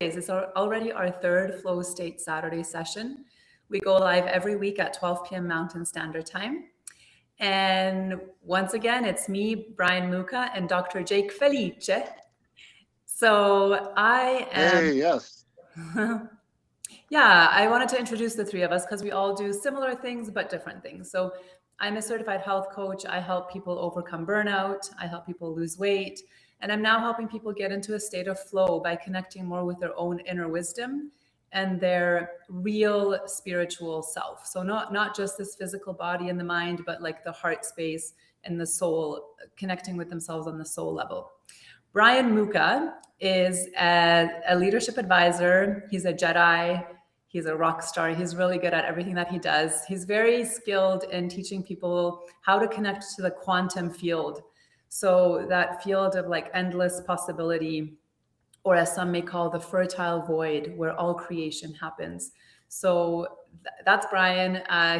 It's already our third Flow State Saturday session. We go live every week at 12 p.m. Mountain Standard Time. And once again, it's me, Brian Muka, and Dr. Jake Felice. So I am... Hey, yes. Yeah, I wanted to introduce the three of us because we all do similar things, but different things. So I'm a certified health coach. I help people overcome burnout. I help people lose weight. And I'm now helping people get into a state of flow by connecting more with their own inner wisdom and their real spiritual self. So not just this physical body and the mind, but like the heart space and the soul, connecting with themselves on the soul level. Brian Muka is a leadership advisor. He's a Jedi. He's a rock star. He's really good at everything that he does. He's very skilled in teaching people how to connect to the quantum field. So that field of like endless possibility, or as some may call the fertile void, where all creation happens. So that's Brian.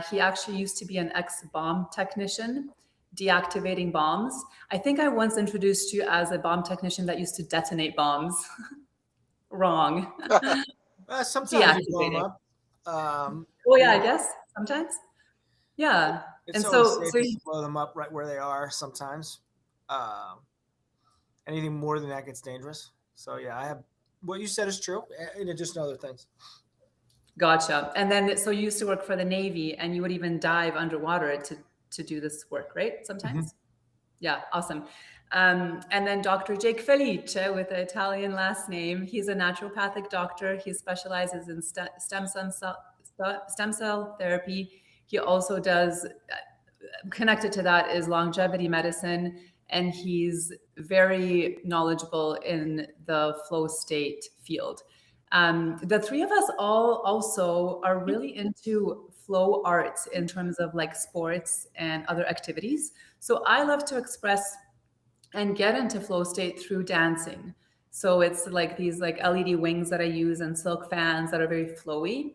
He actually used to be an ex-bomb technician, deactivating bombs. I think I once introduced you as a bomb technician that used to detonate bombs. Wrong. Sometimes you blow them up. I guess sometimes. Yeah. It's so you blow them up right where they are sometimes. Anything more than that gets dangerous. So yeah, I have what you said is true, in addition to other things. Gotcha. And then, so you used to work for the Navy, and you would even dive underwater to do this work, right? Sometimes. Mm-hmm. Yeah, awesome. And then Dr. Jake Felice with an Italian last name. He's a naturopathic doctor. He specializes in stem cell therapy. He also does, connected to that is longevity medicine, and he's very knowledgeable in the flow state field. The three of us all also are really into flow arts in terms of like sports and other activities. So I love to express and get into flow state through dancing. So it's like these like LED wings that I use and silk fans that are very flowy.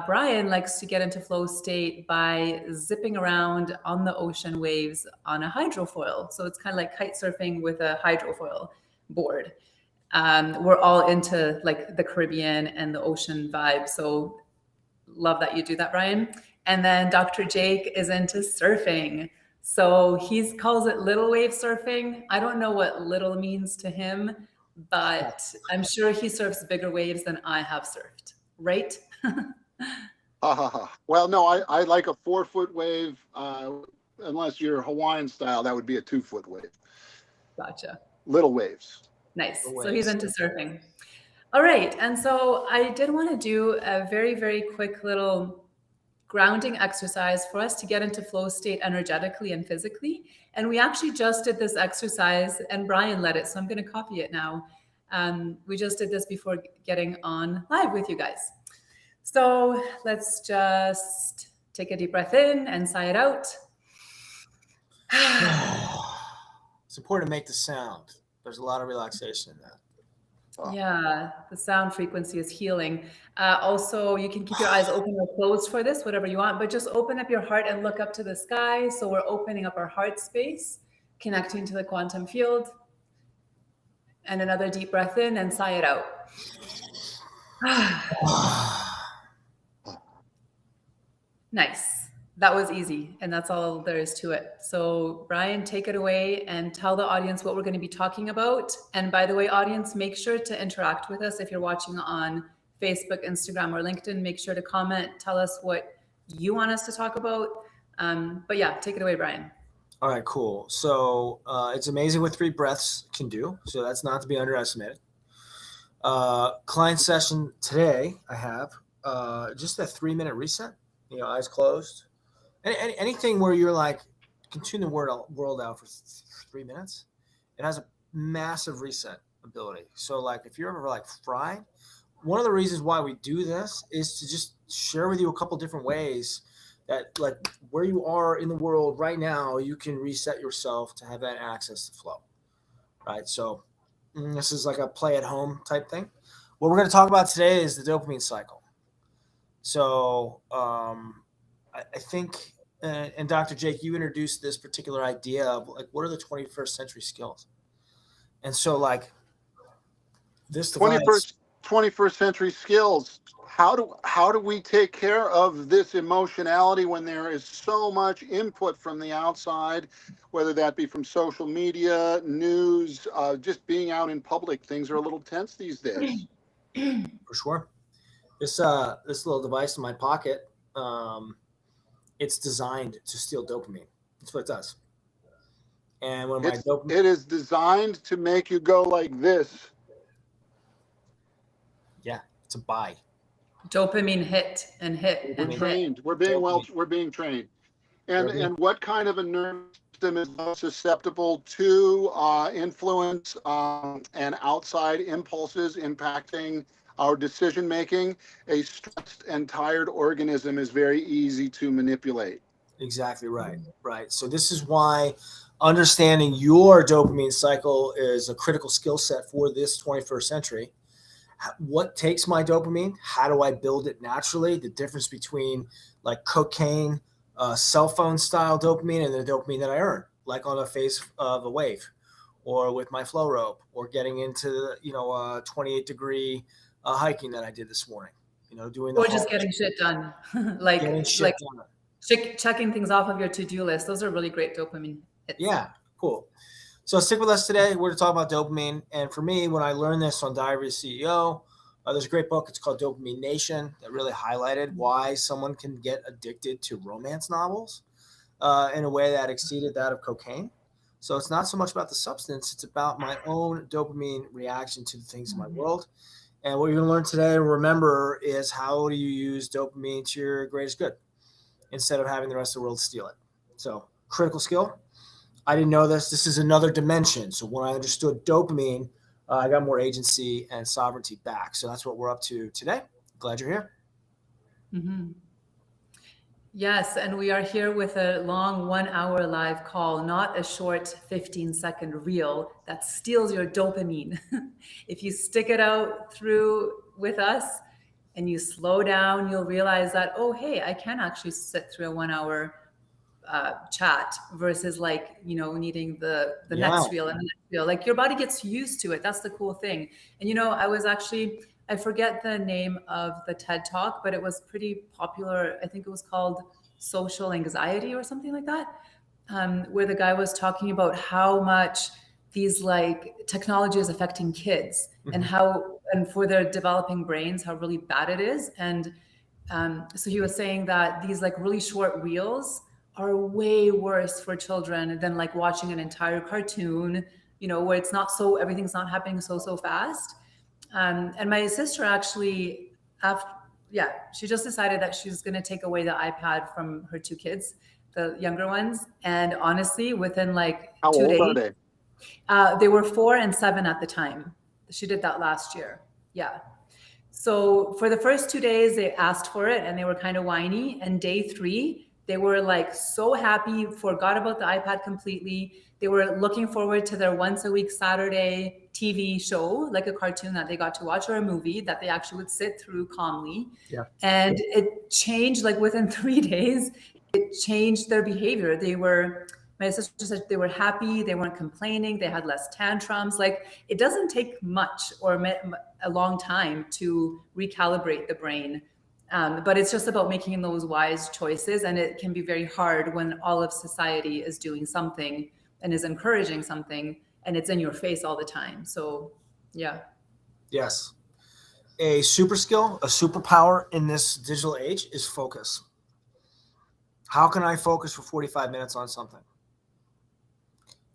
Brian likes to get into flow state by zipping around on the ocean waves on a hydrofoil. So it's kind of like kite surfing with a hydrofoil board. We're all into like the Caribbean and the ocean vibe. So love that you do that, Brian. And then Dr. Jake is into surfing. So he calls it little wave surfing. I don't know what little means to him, but I'm sure he surfs bigger waves than I have surfed, right? Well, no, I like a 4-foot wave. Unless you're Hawaiian style, that would be a 2-foot wave. Gotcha. Little waves. Nice. So he's into surfing. All right. And so I did want to do a very, very quick little grounding exercise for us to get into flow state energetically and physically. And we actually just did this exercise, and Brian led it, so I'm going to copy it now. We just did this before getting on live with you guys. So let's just take a deep breath in and sigh it out. It's important to make the sound. There's a lot of relaxation in that. Yeah, the sound frequency is healing. Also, you can keep your eyes open or closed for this, whatever you want, but just open up your heart and look up to the sky. So we're opening up our heart space, connecting to the quantum field. And another deep breath in and sigh it out. Nice. That was easy. And that's all there is to it. So Brian, take it away and tell the audience what we're going to be talking about. And by the way, audience, make sure to interact with us. If you're watching on Facebook, Instagram, or LinkedIn, make sure to comment, tell us what you want us to talk about. But yeah, take it away, Brian. All right, cool. So it's amazing what 3 breaths can do. So that's not to be underestimated. Client session today, I have just a 3-minute reset, eyes closed. Anything where you're like, can tune the world out for 3 minutes. It has a massive reset ability. So like if you're ever like fried, one of the reasons why we do this is to just share with you a couple different ways that like where you are in the world right now, you can reset yourself to have that access to flow, right? So this is like a play at home type thing. What we're going to talk about today is the dopamine cycle. So I think, and Dr. Jake, you introduced this particular idea of like, what are the 21st century skills? And so like this device, 21st century skills. How do we take care of this emotionality when there is so much input from the outside, whether that be from social media, news, just being out in public? Things are a little tense these days. For sure. This little device in my pocket, it's designed to steal dopamine. That's what it does. And when it is designed to make you go like this. Yeah, it's a buy. Dopamine hit and hit and trained. hit. We're being trained. And what kind of a nervous system is most susceptible to influence and outside impulses impacting our decision making? A stressed and tired organism is very easy to manipulate. Exactly right. Right. So this is why understanding your dopamine cycle is a critical skill set for this 21st century. What takes my dopamine? How do I build it naturally? The difference between like cocaine, cell phone style dopamine, and the dopamine that I earn, like on the face of a wave, or with my flow rope, or getting into 28-degree hiking that I did this morning. Doing or just getting shit done, checking things off of your to-do list. Those are really great dopamine hits. Yeah, cool. So stick with us today. We're going to talk about dopamine. And for me, when I learned this on Diary of a CEO, there's a great book. It's called Dopamine Nation that really highlighted why someone can get addicted to romance novels in a way that exceeded that of cocaine. So it's not so much about the substance. It's about my own dopamine reaction to the things in my world. And what you're going to learn today, remember, is how do you use dopamine to your greatest good instead of having the rest of the world steal it. So critical skill. I didn't know this. This is another dimension. So when I understood dopamine, I got more agency and sovereignty back. So that's what we're up to today. Glad you're here. Mm-hmm. Yes, and we are here with a long 1-hour live call, not a short 15-second reel that steals your dopamine. If you stick it out through with us and you slow down, you'll realize that, oh, hey, I can actually sit through a 1-hour chat versus needing the next reel and the next reel. Like your body gets used to it. That's the cool thing. And I forget the name of the TED Talk, but it was pretty popular. I think it was called Social Anxiety or something like that, where the guy was talking about how much these technology is affecting kids and for their developing brains, how really bad it is. And so he was saying that these really short reels are way worse for children than watching an entire cartoon, where everything's not happening so fast. And my sister actually, she just decided that she's going to take away the iPad from her 2 kids, the younger ones. And honestly, within How 2 old days, are they? They were 4 and 7 at the time. She did that last year. Yeah. So for the first 2 days, they asked for it and they were kind of whiny. And day 3, they were so happy, forgot about the iPad completely. They were looking forward to their once a week Saturday TV show, like a cartoon that they got to watch or a movie that they actually would sit through calmly. Yeah. And it changed within 3 days, it changed their behavior. My sister said they were happy. They weren't complaining. They had less tantrums. It doesn't take much or a long time to recalibrate the brain. But it's just about making those wise choices. And it can be very hard when all of society is doing something and is encouraging something and it's in your face all the time. So, yeah. Yes. A super skill, a superpower in this digital age is focus. How can I focus for 45 minutes on something?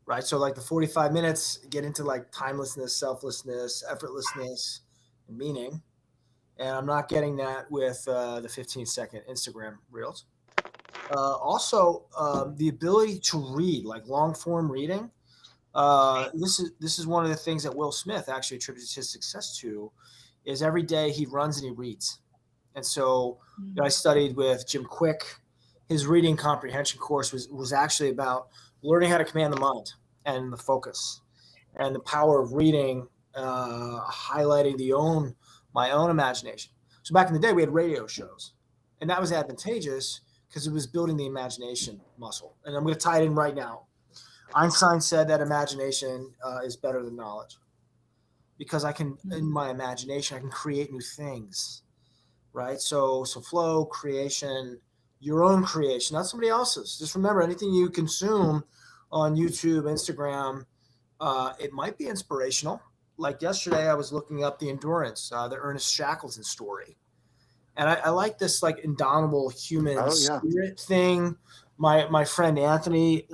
Right. So the 45 minutes get into timelessness, selflessness, effortlessness, and meaning. And I'm not getting that with the 15-second Instagram reels. Also, the ability to read, long form reading. This is one of the things that Will Smith actually attributes his success to, is every day he runs and he reads. And so I studied with Jim Quick. His reading comprehension course was actually about learning how to command the mind and the focus and the power of reading, highlighting my own imagination. So back in the day, we had radio shows, and that was advantageous because it was building the imagination muscle. And I'm going to tie it in right now. Einstein said that imagination is better than knowledge. because I can, in my imagination, I can create new things, right? So flow, creation, your own creation, not somebody else's. Just remember, anything you consume on YouTube, Instagram, it might be inspirational. Like yesterday, I was looking up the endurance, the Ernest Shackleton story. And I like this like indomitable human spirit thing. My friend Anthony,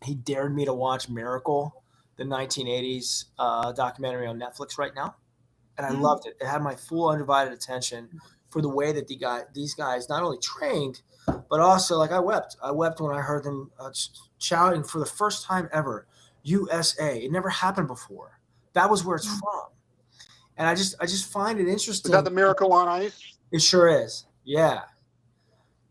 he dared me to watch Miracle, the 1980s documentary on Netflix right now. And I loved it. It had my full undivided attention for the way that these guys not only trained, but also like I wept. I wept when I heard them shouting for the first time ever, USA. It never happened before. That was where it's from. And I just find it interesting. Is that the Miracle on Ice? It sure is. Yeah.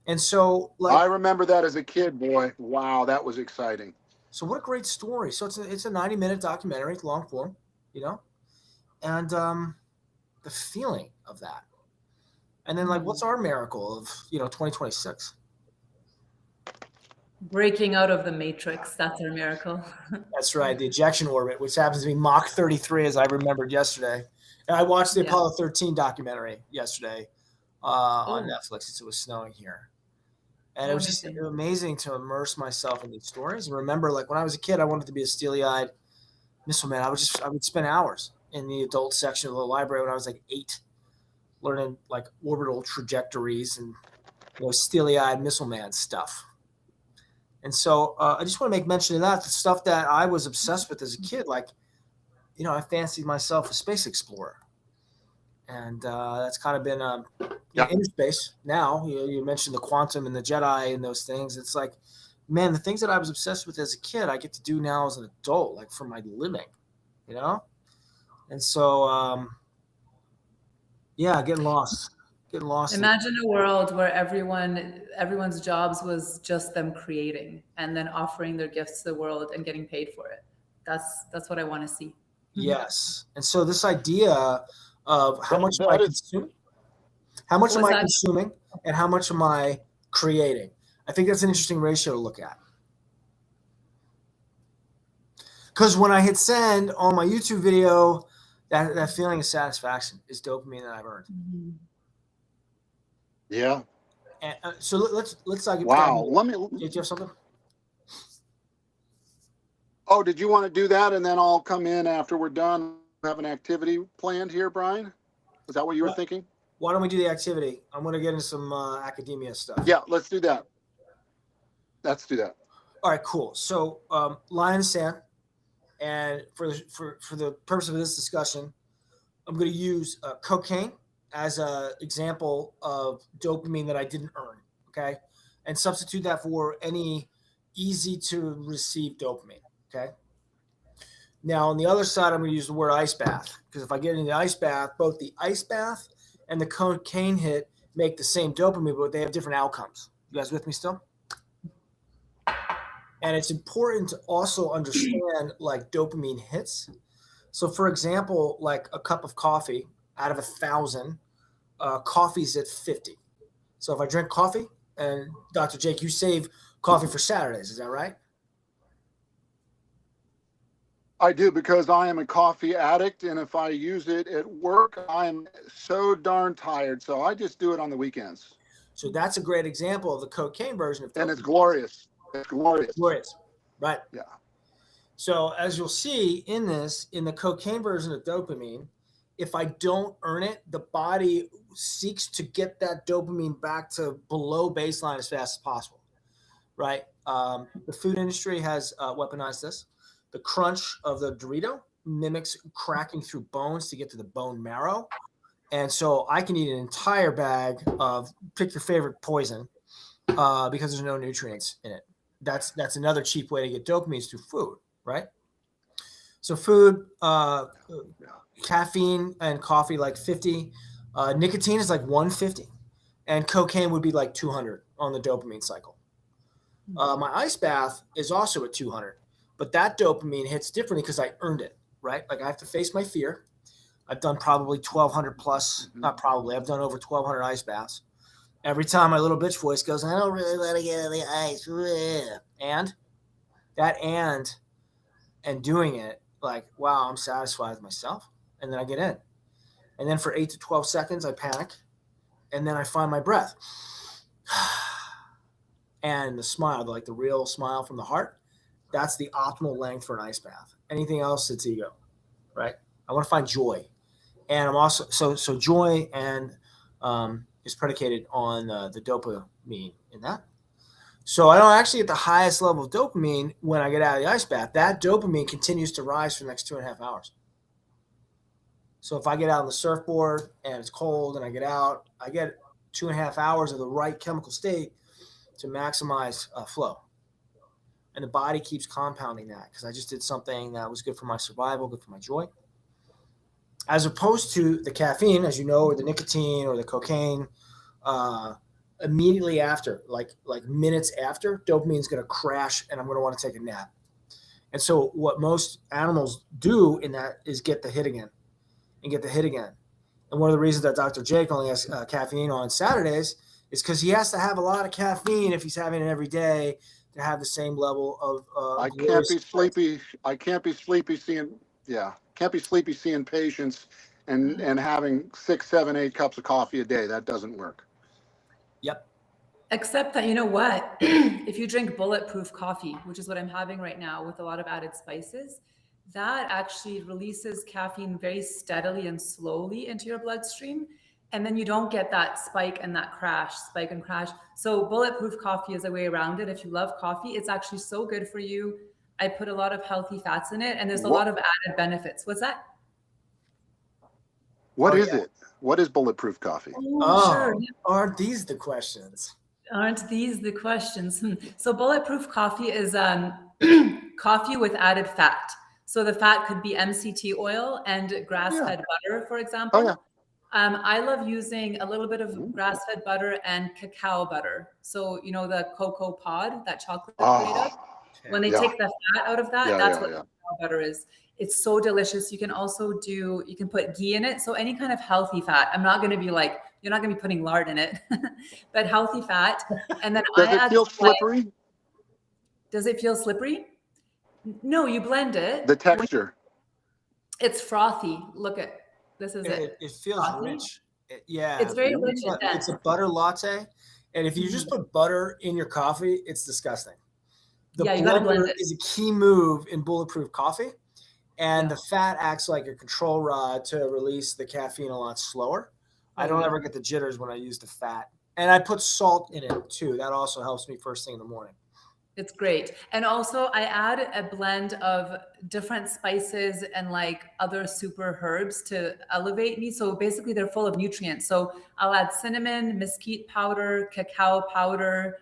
And so like I remember that as a kid, boy. Wow, that was exciting. So what a great story. So it's a 90-minute documentary, long form, you know? And the feeling of that. And then like what's our miracle of, 2026? Breaking out of the matrix. That's our miracle. That's right. The ejection orbit, which happens to be Mach 33, as I remembered yesterday. And I watched the Apollo 13 documentary yesterday on Netflix. It was snowing here. And it was just amazing to immerse myself in these stories. And remember, like when I was a kid, I wanted to be a steely-eyed missile man. I would spend hours in the adult section of the library when I was like 8, learning like orbital trajectories and steely-eyed missile man stuff. And so I just want to make mention of that, the stuff that I was obsessed with as a kid. Like, I fancied myself a space explorer. And that's kind of been inner space now. You mentioned the quantum and the Jedi and those things. It's like, man, the things that I was obsessed with as a kid, I get to do now as an adult, like for my living, And so, getting lost. Imagine a world where everyone's jobs was just them creating and then offering their gifts to the world and getting paid for it. That's what I want to see. Yes. And so this idea of how much am I consuming? How much am I consuming and how much am I creating? I think that's an interesting ratio to look at. Because when I hit send on my YouTube video, that feeling of satisfaction is dopamine that I've earned. Mm-hmm. Yeah. And so let's get wow. Did you have something? Oh, did you want to do that and then I'll come in after we're done? Have an activity planned here, Brian? Is that what you were thinking? Why don't we do the activity? I'm going to get into some academia stuff. Yeah, let's do that. Let's do that. All right, cool. So line in the sand. And for the purpose of this discussion, I'm going to use cocaine as an example of dopamine that I didn't earn, okay? And substitute that for any easy to receive dopamine, okay? Now, on the other side, I'm going to use the word ice bath, because if I get in the ice bath, both the ice bath and the cocaine hit make the same dopamine, but they have different outcomes. You guys with me still? And it's important to also understand like dopamine hits. So for example, like a cup of coffee out of 1,000, coffee's at 50. So if I drink coffee, and Dr. Jake, you save coffee for Saturdays, is that right? I do, because I am a coffee addict, and if I use it at work, I'm so darn tired. So I just do it on the weekends. So that's a great example of the cocaine version of dopamine. And it's glorious. It's glorious. Glorious, right? Yeah. So as you'll see in the cocaine version of dopamine, if I don't earn it, the body seeks to get that dopamine back to below baseline as fast as possible, right? The food industry has weaponized this. The crunch of the Dorito mimics cracking through bones to get to the bone marrow. And so I can eat an entire bag of pick your favorite poison because there's no nutrients in it. That's another cheap way to get dopamine is through food, right? So food, caffeine and coffee like 50. Nicotine is like 150. And cocaine would be like 200 on the dopamine cycle. My ice bath is also at 200. But that dopamine hits differently because I earned it, right? Like I have to face my fear. I've done probably 1,200 plus, not probably, I've done over 1,200 ice baths. Every time my little bitch voice goes, I don't really want to get in the ice. And that and doing it like, wow, I'm satisfied with myself. And then I get in. And then for 8 to 12 seconds, I panic. And then I find my breath. And the smile, like the real smile from the heart, that's the optimal length for an ice bath. Anything else, it's ego, right? I want to find joy. And I'm also, so joy and is predicated on the dopamine in that. So I don't actually get the highest level of dopamine when I get out of the ice bath. That dopamine continues to rise for the next 2.5 hours. So if I get out on the surfboard and it's cold and I get out, I get 2.5 hours of the right chemical state to maximize flow. And the body keeps compounding that because I just did something that was good for my survival, good for my joy. As opposed to the caffeine, as you know, or the nicotine or the cocaine, immediately after, like minutes after, dopamine is going to crash and I'm going to want to take a nap. And so what most animals do in that is get the hit again and get the hit again. And one of the reasons that Dr. Jake only has caffeine on Saturdays is because he has to have a lot of caffeine if he's having it every day to have the same level of. I can't be sleepy. I can't be sleepy seeing. Yeah, can't be sleepy seeing patients and having 6, 7, 8 cups of coffee a day. That doesn't work. Yep. Except that, you know what? If you drink bulletproof coffee, which is what I'm having right now with a lot of added spices, that actually releases caffeine very steadily and slowly into your bloodstream. And then you don't get that spike and that crash, spike and crash. So bulletproof coffee is a way around it. If you love coffee, it's actually so good for you. I put a lot of healthy fats in it and there's a lot of added benefits. What's that? What is it? What is bulletproof coffee? Sure. Aren't these the questions? Aren't these the questions? So bulletproof coffee is coffee with added fat. So the fat could be MCT oil and grass-fed butter, for example. Oh, yeah. I love using a little bit of grass-fed butter and cacao butter. So, you know, the cocoa pod, that chocolate is made of. When they take the fat out of that, that's what cacao butter is. It's so delicious. You can also you can put ghee in it. So any kind of healthy fat. I'm not going to be like, you're not going to be putting lard in it, but healthy fat. And then Does it feel slippery? Does it feel slippery? No, you blend it. The texture. It's frothy. Look at this. Is it? It feels frothy? rich. Yeah, It's very rich and dense. It's a butter latte, and if you just put butter in your coffee, it's disgusting. The you gotta blend blender it. is a key move in bulletproof coffee, and the fat acts like a control rod to release the caffeine a lot slower. I don't ever get the jitters when I use the fat, and I put salt in it too. That also helps me first thing in the morning. It's great. And also I add a blend of different spices and like other super herbs to elevate me. So basically they're full of nutrients. So I'll add cinnamon, mesquite powder, cacao powder,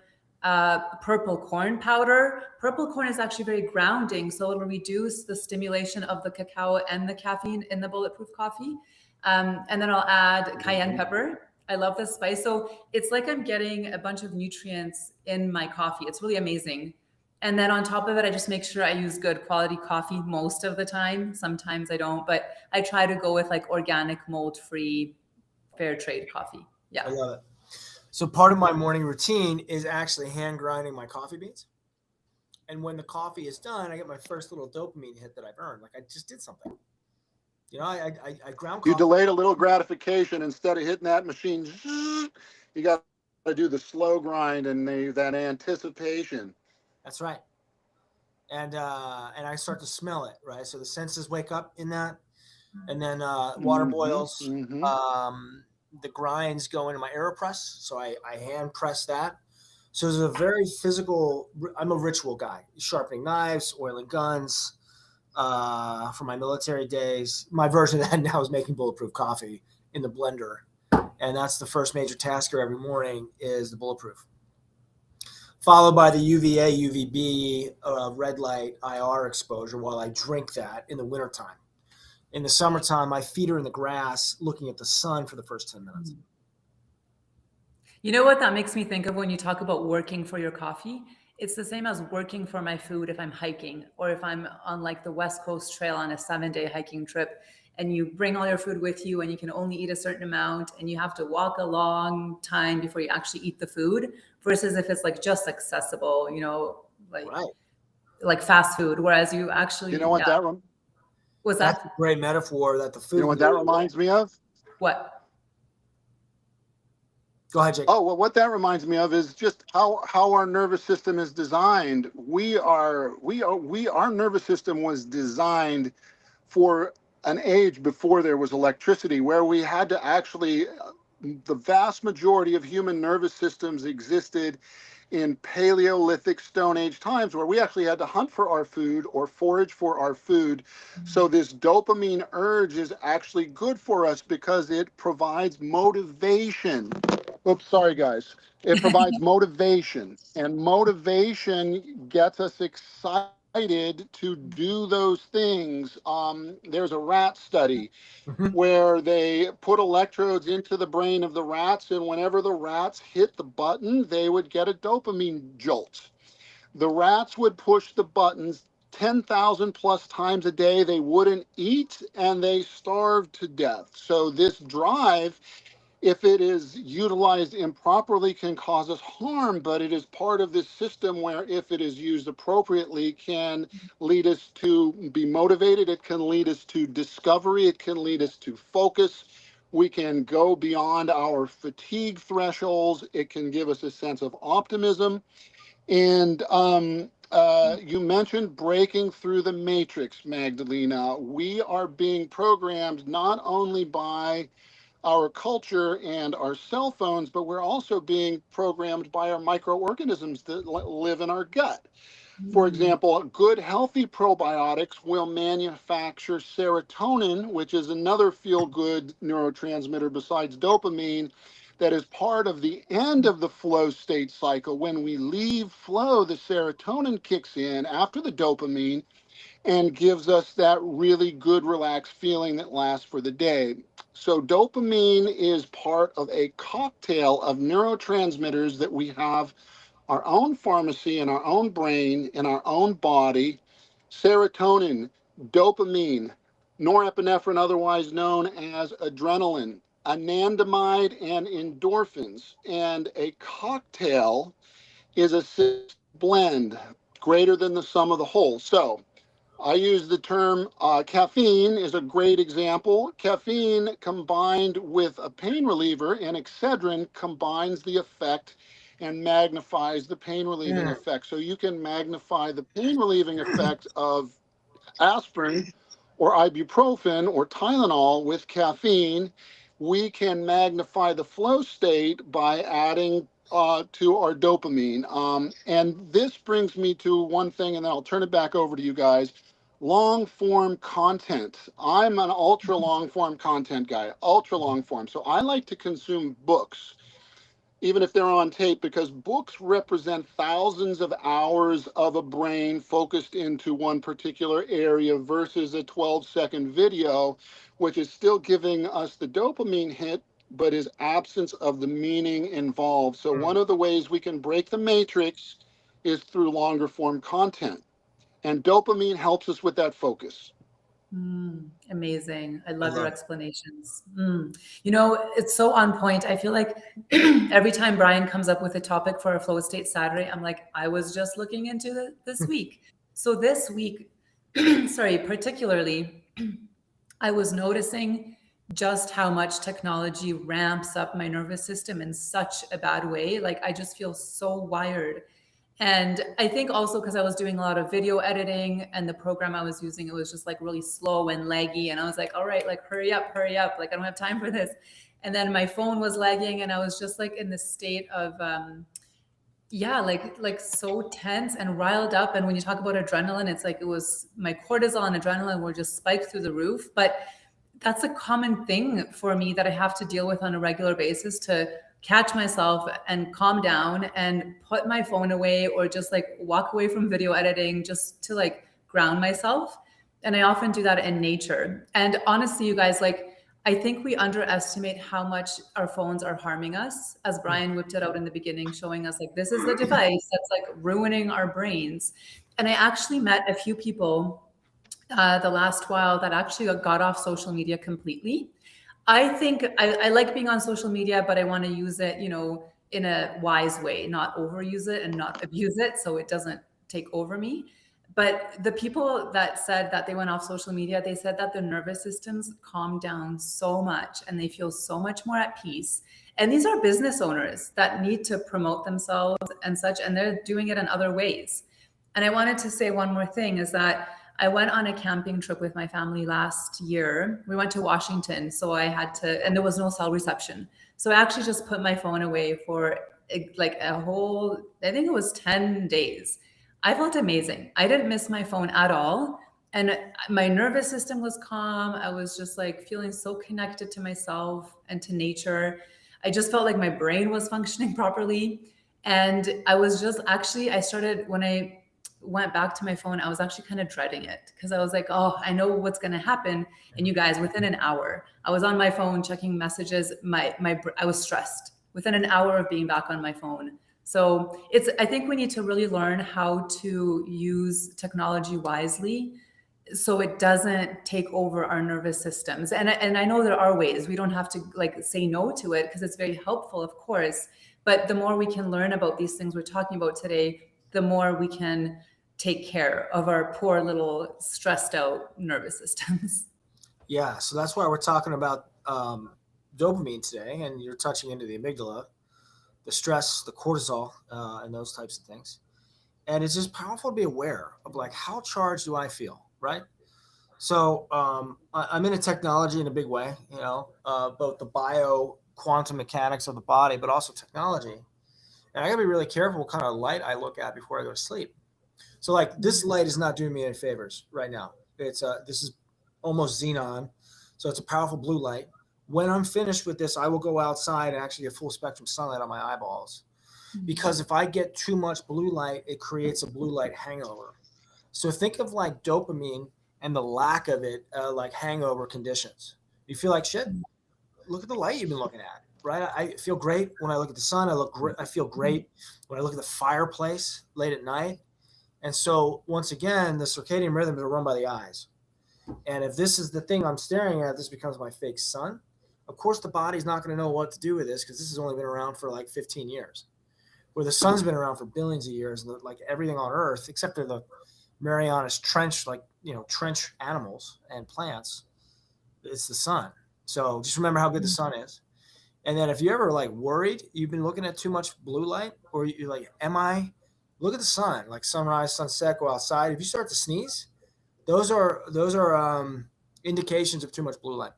purple corn powder. Purple corn is actually very grounding. So it'll reduce the stimulation of the cacao and the caffeine in the bulletproof coffee. And then I'll add cayenne pepper. I love this spice. So it's like I'm getting a bunch of nutrients in my coffee. It's really amazing. And then on top of it, I just make sure I use good quality coffee most of the time. Sometimes I don't, but I try to go with like organic, mold-free, fair trade coffee. Yeah. I love it. So part of my morning routine is actually hand grinding my coffee beans. And when the coffee is done, I get my first little dopamine hit that I've earned. Like I just did something. You know, I ground coffee. You delayed a little gratification instead of hitting that machine. You got to do the slow grind and that anticipation. That's right. And I start to smell it, right? So the senses wake up in that, and then water boils. The grinds go into my AeroPress, so I hand press that. So there's a very physical. I'm a ritual guy, sharpening knives, oiling guns. For my military days, my version of that now is making bulletproof coffee in the blender, and that's the first major tasker every morning is the bulletproof, followed by the UVA, UVB, red light, IR exposure while I drink that in the wintertime. In the summertime, my feet are in the grass looking at the sun for the first 10 minutes. You know what that makes me think of when you talk about working for your coffee? It's the same as working for my food if I'm hiking or if I'm on like the West Coast Trail on a 7-day hiking trip and you bring all your food with you and you can only eat a certain amount and you have to walk a long time before you actually eat the food versus if it's like just accessible, you know, like fast food. Whereas you actually, you know what What's That's that? a great metaphor that the food. You know what that reminds me of? What? Go ahead, Jake. Oh, well, what that reminds me of is just how our nervous system is designed. Our nervous system was designed for an age before there was electricity, where we had to actually, the vast majority of human nervous systems existed in Paleolithic Stone Age times, where we actually had to hunt for our food or forage for our food. So this dopamine urge is actually good for us because it provides motivation. Oops, sorry guys. It provides motivation, and motivation gets us excited to do those things. There's a rat study where they put electrodes into the brain of the rats, and whenever the rats hit the button, they would get a dopamine jolt. The rats would push the buttons 10,000 plus times a day. They wouldn't eat, and they starved to death. So this drive, if it is utilized improperly, can cause us harm, but it is part of this system where, if it is used appropriately, can lead us to be motivated. It can lead us to discovery. It can lead us to focus. We can go beyond our fatigue thresholds. It can give us a sense of optimism. And you mentioned breaking through the matrix, Magdalena. We are being programmed not only by our culture and our cell phones, but we're also being programmed by our microorganisms that live in our gut. For example, good healthy probiotics will manufacture serotonin, which is another feel-good neurotransmitter besides dopamine, that is part of the end of the flow state cycle. When we leave flow, the serotonin kicks in after the dopamine and gives us that really good, relaxed feeling that lasts for the day. So dopamine is part of a cocktail of neurotransmitters that we have our own pharmacy in our own brain, in our own body. Serotonin, dopamine, norepinephrine, otherwise known as adrenaline, anandamide, and endorphins. And a cocktail is a blend greater than the sum of the whole. So I use the term caffeine is a great example. Caffeine combined with a pain reliever, and Excedrin combines the effect and magnifies the pain relieving effect. So you can magnify the pain relieving effect of aspirin or ibuprofen or Tylenol with caffeine. We can magnify the flow state by adding to our dopamine. And this brings me to one thing, and then I'll turn it back over to you guys. Long form content. I'm an ultra long form content guy, ultra long form. So I like to consume books, even if they're on tape, because books represent thousands of hours of a brain focused into one particular area versus a 12-second video, which is still giving us the dopamine hit, but is absence of the meaning involved. So one of the ways we can break the matrix is through longer form content. And dopamine helps us with that focus. Amazing. I love your explanations. You know, it's so on point. I feel like every time Brian comes up with a topic for a Flow State Saturday, I'm like, I was just looking into this week. So this week, sorry, particularly, I was noticing just how much technology ramps up my nervous system in such a bad way. Like I just feel so wired. And I think also because I was doing a lot of video editing, and the program I was using, it was just like really slow and laggy. And I was like, all right, like hurry up. Like I don't have time for this. And then my phone was lagging, and I was just like in this state of, like so tense and riled up. And when you talk about adrenaline, it's like it was my cortisol and adrenaline were just spiked through the roof. But that's a common thing for me that I have to deal with on a regular basis, to catch myself and calm down and put my phone away, or just like walk away from video editing just to like ground myself. And I often do that in nature. And honestly, you guys, like, I think we underestimate how much our phones are harming us, as Brian whipped it out in the beginning, showing us like, this is the device that's like ruining our brains. And I actually met a few people the last while that actually got off social media completely. I think I like being on social media, but I want to use it, you know, in a wise way, not overuse it and not abuse it, so it doesn't take over me. But the people that said that they went off social media, they said that their nervous systems calmed down so much and they feel so much more at peace. And these are business owners that need to promote themselves and such, and they're doing it in other ways. And I wanted to say one more thing is that I went on a camping trip with my family last year. We went to Washington, so I had to, and there was no cell reception. So I actually just put my phone away for like a whole, I think it was 10 days. I felt amazing. I didn't miss my phone at all. And my nervous system was calm. I was just like feeling so connected to myself and to nature. I just felt like my brain was functioning properly. And I was just actually, I started, when I went back to my phone, I was actually kind of dreading it because I was like, oh, I know what's going to happen. And you guys, within an hour, I was on my phone checking messages. I was stressed within an hour of being back on my phone. So I think we need to really learn how to use technology wisely so it doesn't take over our nervous systems. And I know there are ways. We don't have to like say no to it because it's very helpful, of course. But the more we can learn about these things we're talking about today, the more we can take care of our poor little stressed out nervous systems. Yeah, so that's why we're talking about dopamine today, and you're touching into the amygdala, the stress, the cortisol, and those types of things. And it's just powerful to be aware of like, how charged do I feel, right? So I'm into technology in a big way, both the quantum mechanics of the body, but also technology. And I gotta be really careful what kind of light I look at before I go to sleep. So like this light is not doing me any favors right now. This is almost xenon. So it's a powerful blue light. When I'm finished with this, I will go outside and actually get full spectrum sunlight on my eyeballs. Because if I get too much blue light, it creates a blue light hangover. So think of like dopamine and the lack of it, like hangover conditions. You feel like shit? Look at the light you've been looking at, right? I feel great when I look at the sun. I feel great when I look at the fireplace late at night. And so once again, the circadian rhythms are run by the eyes. And if this is the thing I'm staring at, this becomes my fake sun. Of course, the body's not going to know what to do with this because this has only been around for like 15 years. Where the sun's been around for billions of years, and like everything on Earth, except for the Marianas Trench, trench animals and plants, it's the sun. So just remember how good the sun is. And then if you ever like worried, you've been looking at too much blue light, or you're like, look at the sun, like sunrise, sunset, go outside. If you start to sneeze, those are indications of too much blue light.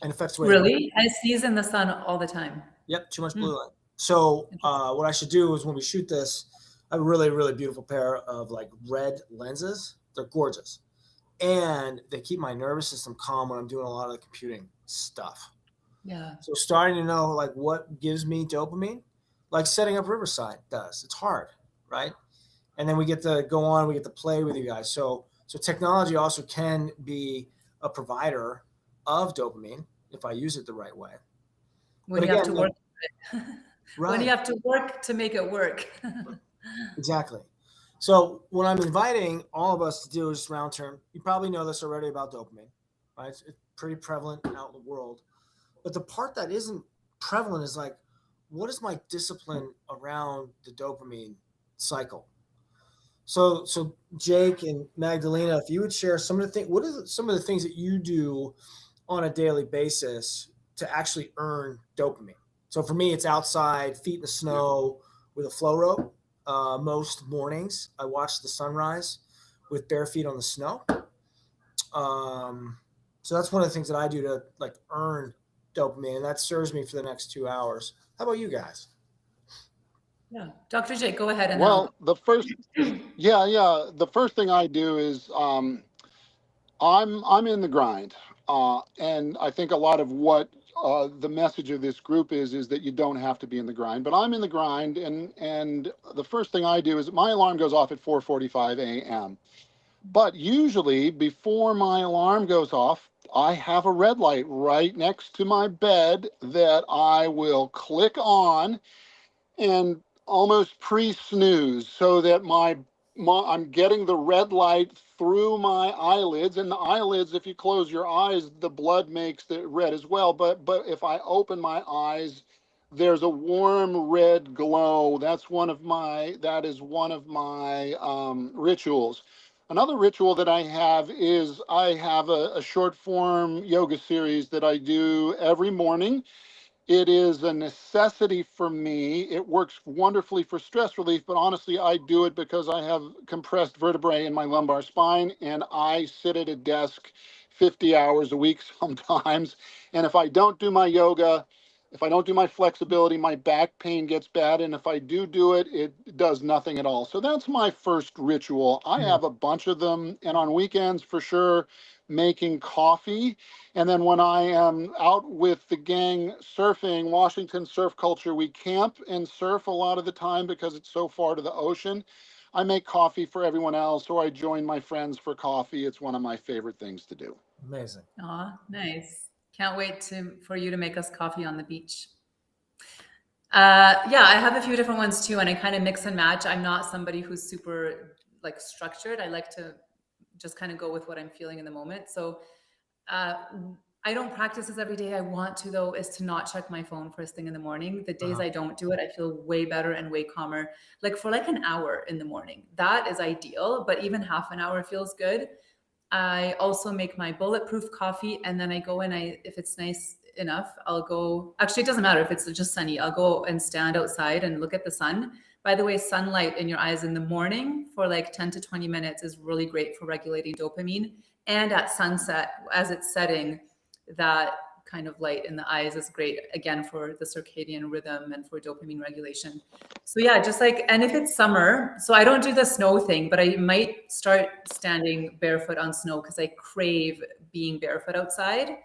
And affects the way. Really? I sneeze in the sun all the time. Yep, too much blue light. So what I should do is when we shoot this, I have a really, really beautiful pair of like red lenses. They're gorgeous. And they keep my nervous system calm when I'm doing a lot of the computing stuff. Yeah. So starting to know like what gives me dopamine, like setting up Riverside does. It's hard, right? And then we get to go on, we get to play with you guys. So technology also can be a provider of dopamine if I use it the right way. When you have to work. Right. When you have to work to make it work. Exactly. So what I'm inviting all of us to do is round term. You probably know this already about dopamine, right? It's pretty prevalent out in the world. But the part that isn't prevalent is like, what is my discipline around the dopamine cycle? So Jake and Magdalena, if you would share some of the things, what are some of the things that you do on a daily basis to actually earn dopamine? So for me, it's outside, feet in the snow with a flow rope. Most mornings, I watch the sunrise with bare feet on the snow. So that's one of the things that I do to like earn dopamine, and that serves me for the next 2 hours. How about you guys? Yeah, Dr. Jake, go ahead. And the first thing I do is I'm in the grind, and I think a lot of what the message of this group is that you don't have to be in the grind, but I'm in the grind, and the first thing I do is my alarm goes off at 4:45 a.m. But usually before my alarm goes off, I have a red light right next to my bed that I will click on and almost pre-snooze so that I'm getting the red light through my eyelids, and the eyelids, if you close your eyes, the blood makes it red as well. But if I open my eyes, there's a warm red glow. That is one of my rituals. Another ritual that I have is I have a short form yoga series that I do every morning. It is a necessity for me. It works wonderfully for stress relief, but honestly, I do it because I have compressed vertebrae in my lumbar spine and I sit at a desk 50 hours a week sometimes. And if I don't do my yoga, if I don't do my flexibility, my back pain gets bad. And if I do it, it does nothing at all. So that's my first ritual. I have a bunch of them. And on weekends, for sure, making coffee. And then when I am out with the gang surfing, Washington surf culture, we camp and surf a lot of the time because it's so far to the ocean. I make coffee for everyone else, or I join my friends for coffee. It's one of my favorite things to do. Amazing. Aw, nice. Can't wait for you to make us coffee on the beach. Yeah, I have a few different ones too, and I kind of mix and match. I'm not somebody who's super like structured. I like to just kind of go with what I'm feeling in the moment. So I don't practice this every day. I want to, though, is to not check my phone first thing in the morning. The days I don't do it, I feel way better and way calmer. Like for like an hour in the morning, that is ideal, but even half an hour feels good. I also make my bulletproof coffee, and then I go and if it's nice enough, I'll go. Actually, it doesn't matter if it's just sunny. I'll go and stand outside and look at the sun. By the way, sunlight in your eyes in the morning for like 10 to 20 minutes is really great for regulating dopamine. And at sunset, as it's setting, that kind of light in the eyes is great, again, for the circadian rhythm and for dopamine regulation. So yeah, just like, and if it's summer, so I don't do the snow thing, but I might start standing barefoot on snow because I crave being barefoot outside.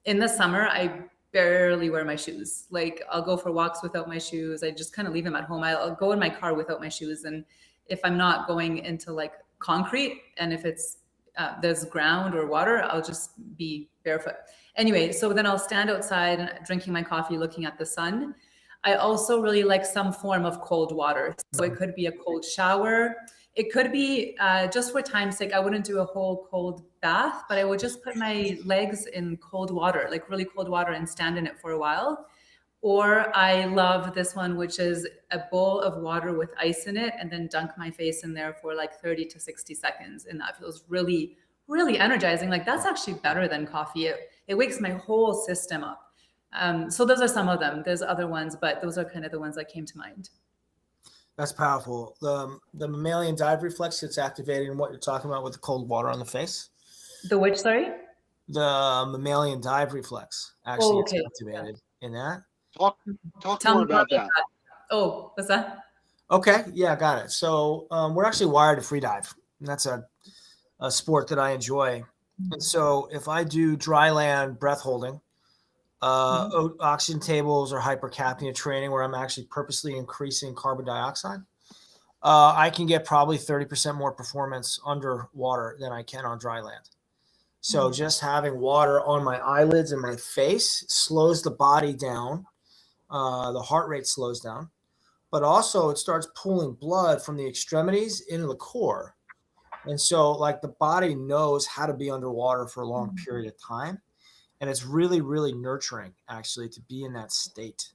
In the summer, I barely wear my shoes. Like I'll go for walks without my shoes. I just kind of leave them at home. I'll go in my car without my shoes. And if I'm not going into like concrete, and if it's there's ground or water, I'll just be barefoot. Anyway, so then I'll stand outside drinking my coffee, looking at the sun. I also really like some form of cold water. So it could be a cold shower. It could be just for time's sake, I wouldn't do a whole cold bath, but I would just put my legs in cold water, like really cold water, and stand in it for a while. Or I love this one, which is a bowl of water with ice in it, and then dunk my face in there for like 30 to 60 seconds. And that feels really, really energizing. Like that's actually better than coffee. It wakes my whole system up. So those are some of them. There's other ones, but those are kind of the ones that came to mind. That's powerful. The mammalian dive reflex gets activated in what you're talking about with the cold water on the face. The which, sorry? The mammalian dive reflex actually gets activated in that. Talk more about that. Oh, what's that? Okay, yeah, got it. So we're actually wired to free dive. And that's a sport that I enjoy. And so if I do dry land breath holding, oxygen tables or hypercapnia training where I'm actually purposely increasing carbon dioxide, I can get probably 30% more performance underwater than I can on dry land. So just having water on my eyelids and my face slows the body down. The heart rate slows down, but also it starts pulling blood from the extremities into the core. And so like the body knows how to be underwater for a long period of time. And it's really, really nurturing actually to be in that state,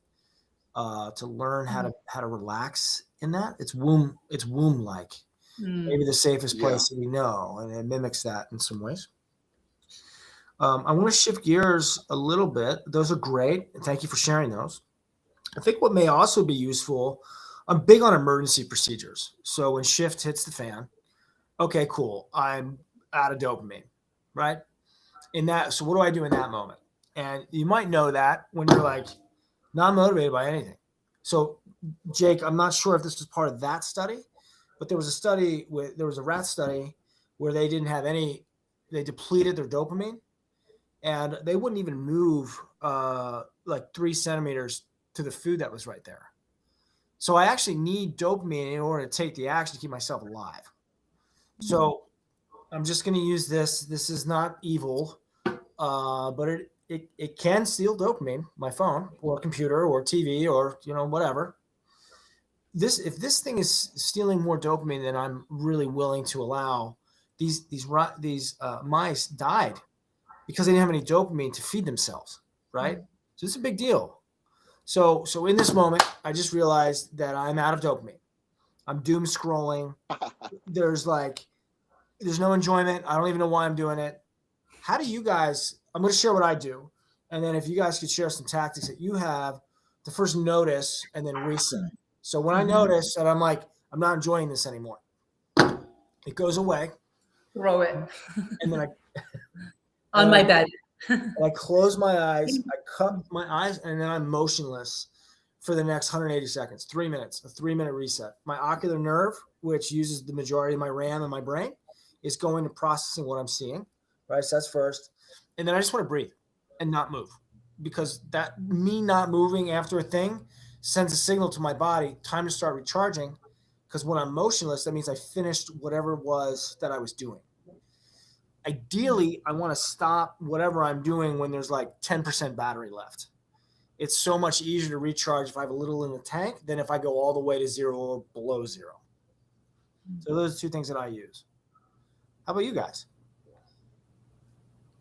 to learn how to relax in that. It's womb-like, maybe the safest place that we know. And it mimics that in some ways. I want to shift gears a little bit. Those are great. Thank you for sharing those. I think what may also be useful, I'm big on emergency procedures. So when shift hits the fan, okay, cool, I'm out of dopamine, right? So what do I do in that moment? And you might know that when you're like not motivated by anything. So Jake, I'm not sure if this was part of that study, but there was a rat study where they depleted their dopamine and they wouldn't even move like 3 centimeters to the food that was right there. So I actually need dopamine in order to take the action to keep myself alive. So I'm just going to use this. This is not evil, but it can steal dopamine, my phone or computer or TV or, whatever. If this thing is stealing more dopamine than I'm really willing to allow, these mice died because they didn't have any dopamine to feed themselves, right? So it's a big deal. So in this moment, I just realized that I'm out of dopamine. I'm doom scrolling. There's like There's no enjoyment. I don't even know why I'm doing it. How do you guys, I'm going to share what I do. And then if you guys could share some tactics that you have to first notice and then reset. So when I notice that I'm like, I'm not enjoying this anymore, it goes away. Throw it. And then On my bed. I close my eyes, I cup my eyes, and then I'm motionless for the next 180 seconds, 3 minutes, a 3-minute reset. My ocular nerve, which uses the majority of my RAM in my brain, is going to processing what I'm seeing, right? So that's first. And then I just want to breathe and not move, because that me not moving after a thing sends a signal to my body, time to start recharging, because when I'm motionless, that means I finished whatever it was that I was doing. Ideally, I want to stop whatever I'm doing when there's like 10% battery left. It's so much easier to recharge if I have a little in the tank than if I go all the way to 0 or below 0. So those are 2 things that I use. How about you guys?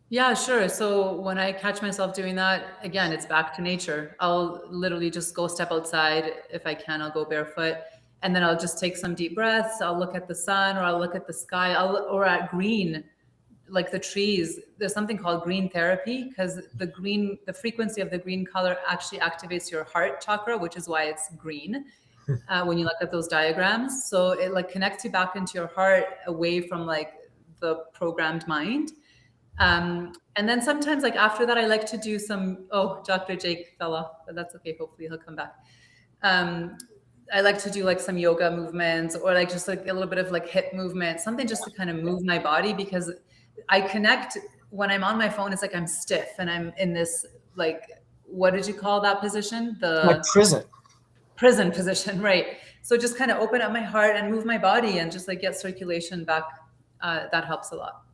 Yeah, sure. So when I catch myself doing that, again, it's back to nature. I'll literally just go step outside. If I can, I'll go barefoot. And then I'll just take some deep breaths. I'll look at the sun, or I'll look at the sky, or at green, like the trees. There's something called green therapy, because the frequency of the green color actually activates your heart chakra, which is why it's green when you look at those diagrams. So it like connects you back into your heart, away from like the programmed mind. And then sometimes, like after that, I like to do some, Dr. Jake fell off, but that's okay. Hopefully he'll come back. I like to do like some yoga movements, or like just like a little bit of like hip movement, something just to kind of move my body, because I connect when I'm on my phone. It's like I'm stiff and I'm in this, like, what did you call that position? Like prison position, right? So just kind of open up my heart and move my body and just like get circulation back. That helps a lot.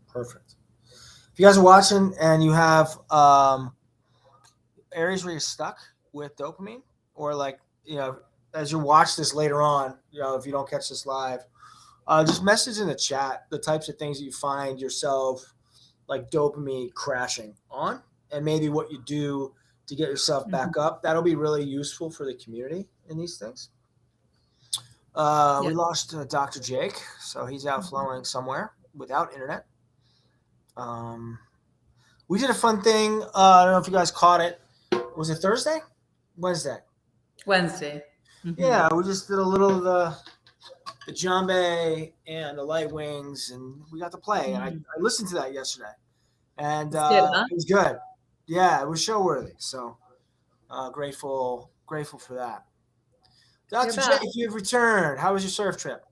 Perfect. If you guys are watching and you have areas where you're stuck with dopamine, or like, as you watch this later on, if you don't catch this live, just message in the chat the types of things that you find yourself like dopamine crashing on, and maybe what you do to get yourself back up. That'll be really useful for the community in these things. We lost Dr. Jake, so he's out flowing somewhere without internet. We did a fun thing. I don't know if you guys caught it. Was it Thursday? Wednesday. Yeah, we just did a little of the Jambe and the light wings, and we got to play. And I listened to that yesterday, and it was good. Yeah, it was show worthy. So grateful for that. Dr. Jake, you've returned. How was your surf trip?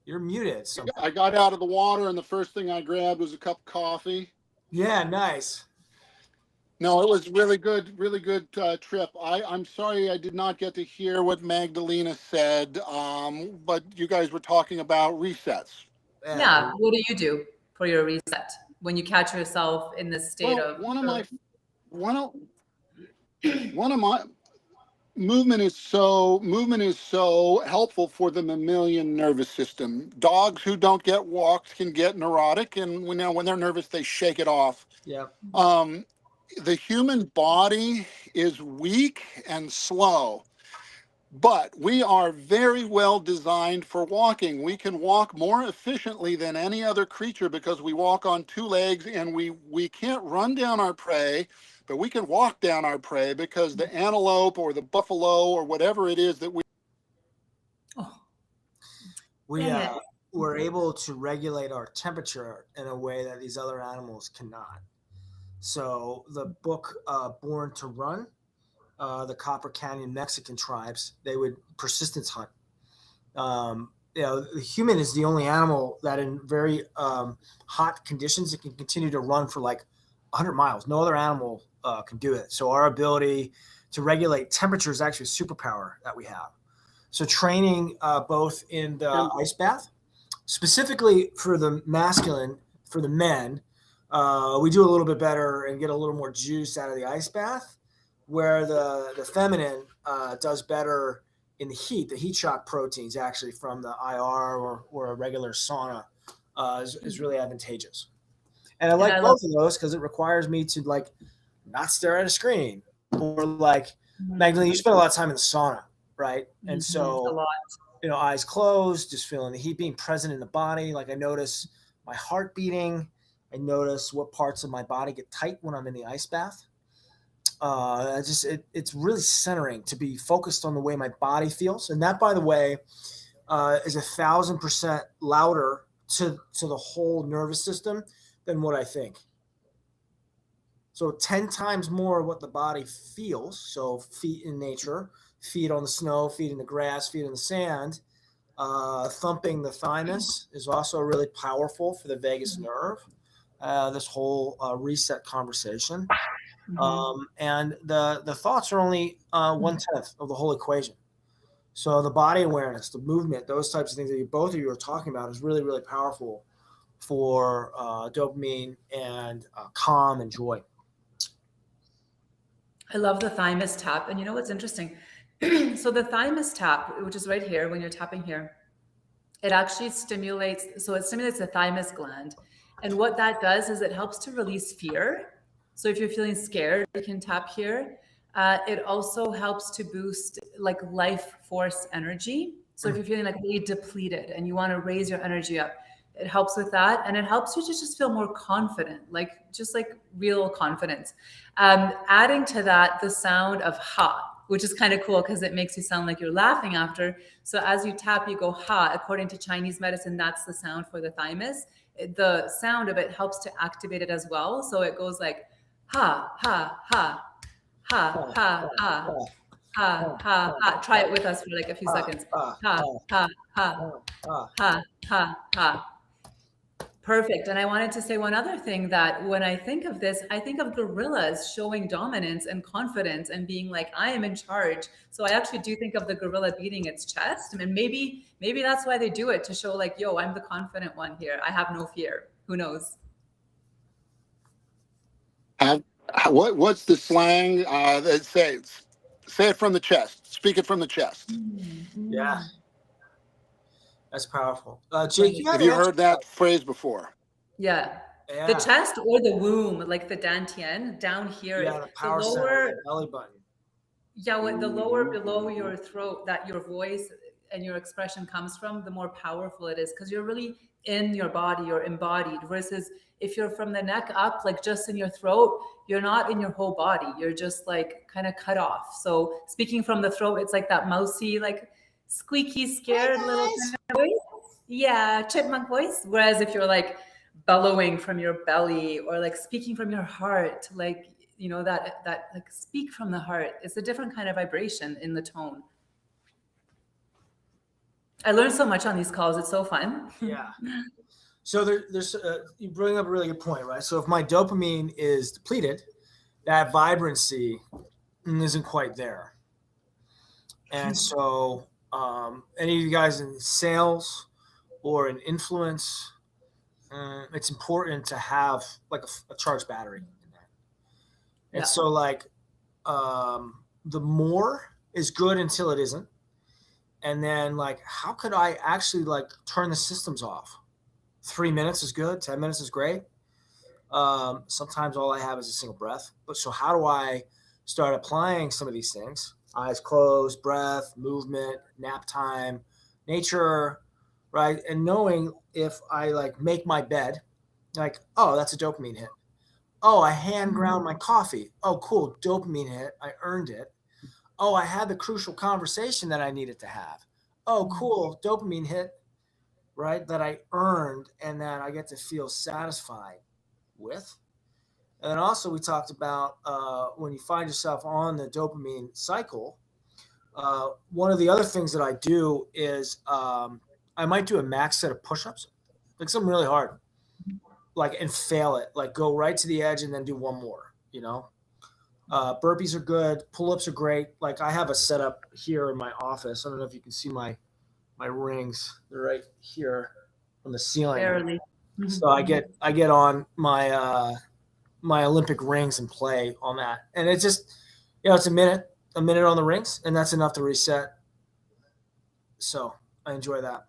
You're muted. I got out of the water, and the first thing I grabbed was a cup of coffee. Yeah, nice. No, it was really good trip. I'm sorry I did not get to hear what Magdalena said, but you guys were talking about resets. Yeah, what do you do for your reset when you catch yourself in this state of? One of my movement is so helpful for the mammalian nervous system. Dogs who don't get walked can get neurotic, and when they're nervous, they shake it off. Yeah. The human body is weak and slow, but we are very well designed for walking. We can walk more efficiently than any other creature because we walk on 2 legs, and we can't run down our prey, but we can walk down our prey because the antelope or the buffalo or whatever it is that we're able to regulate our temperature in a way that these other animals cannot. So the book Born to Run, the Copper Canyon Mexican tribes, they would persistence hunt. The human is the only animal that in very hot conditions, it can continue to run for like 100 miles. No other animal can do it. So our ability to regulate temperature is actually a superpower that we have. So training both in the ice bath, specifically for the masculine, for the men, we do a little bit better and get a little more juice out of the ice bath, where the feminine does better in the heat shock proteins actually from the IR or a regular sauna is really advantageous. And I like both of those because it requires me to like not stare at a screen, or like Magdalena, you spend a lot of time in the sauna, right? And so eyes closed, just feeling the heat being present in the body. Like I notice my heart beating. I notice what parts of my body get tight when I'm in the ice bath. It's really centering to be focused on the way my body feels. And that, by the way, is 1,000% louder to the whole nervous system than what I think. So 10 times more what the body feels. So feet in nature, feet on the snow, feet in the grass, feet in the sand. Thumping the thymus is also really powerful for the vagus nerve. This whole reset conversation. And the thoughts are only 1/10 of the whole equation. So the body awareness, the movement, those types of things that both of you are talking about is really, really powerful for dopamine and calm and joy. I love the thymus tap. And you know what's interesting? So the thymus tap, which is right here, when you're tapping here, it actually stimulates the thymus gland. And what that does is it helps to release fear. So if you're feeling scared, you can tap here. It also helps to boost like life force energy. So if you're feeling like really depleted and you want to raise your energy up, it helps with that. And it helps you to just feel more confident, just like real confidence. Adding to that, the sound of ha, which is kind of cool because it makes you sound like you're laughing after. So as you tap, you go ha. According to Chinese medicine, that's the sound for the thymus. The sound of it helps to activate it as well. So it goes like ha, ha, ha, ha, ha, ha, ha, ha, ha. Try it with us for like a few seconds. Ha, ha, ha, ha, ha, ha. Perfect. And I wanted to say one other thing, that when I think of this, I think of gorillas showing dominance and confidence and being like, I am in charge. So I actually do think of the gorilla beating its chest. And maybe that's why they do it, to show like, yo, I'm the confident one here. I have no fear. Who knows? What's the slang that says? Say it from the chest. Speak it from the chest. Yeah. That's powerful. Jake, have you heard that phrase before? Yeah. The chest or the womb, like the dantian down here. Yeah, the power center, the belly button. Yeah, when the lower below your throat that your voice and your expression comes from, the more powerful it is, because you're really in your body, you're embodied. Versus if you're from the neck up, like just in your throat, you're not in your whole body. You're just like kind of cut off. So speaking from the throat, it's like that mousy, like squeaky, scared little kind of voice. Yeah, chipmunk voice. Whereas if you're like bellowing from your belly or like speaking from your heart, like, you know, that like speak from the heart, it's a different kind of vibration in the tone. I learned so much on these calls. It's so fun. Yeah. So there's you bring up a really good point, right? So if my dopamine is depleted, that vibrancy isn't quite there. And so any of you guys in sales or in influence, it's important to have like a charged battery in that. And so like the more is good until it isn't. And then like, how could I actually like turn the systems off? 3 minutes is good. 10 minutes is great. Sometimes all I have is a single breath. But so how do I start applying some of these things? Eyes closed, breath, movement, nap time, nature, right? And knowing if I like make my bed, like, oh, that's a dopamine hit. Oh, I hand ground my coffee. Oh, cool. Dopamine hit. I earned it. Oh, I had the crucial conversation that I needed to have. Oh, cool. Dopamine hit, right? That I earned and that I get to feel satisfied with. And then also we talked about when you find yourself on the dopamine cycle, one of the other things that I do is I might do a max set of push-ups, like something really hard, like, and fail it, like go right to the edge and then do one more, you know? Burpees are good. Pull-ups are great. Like I have a setup here in my office. I don't know if you can see my rings. They're right here on the ceiling. Barely. So I get on my my Olympic rings and play on that. And it's just, you know, it's a minute on the rings, and that's enough to reset. So I enjoy that.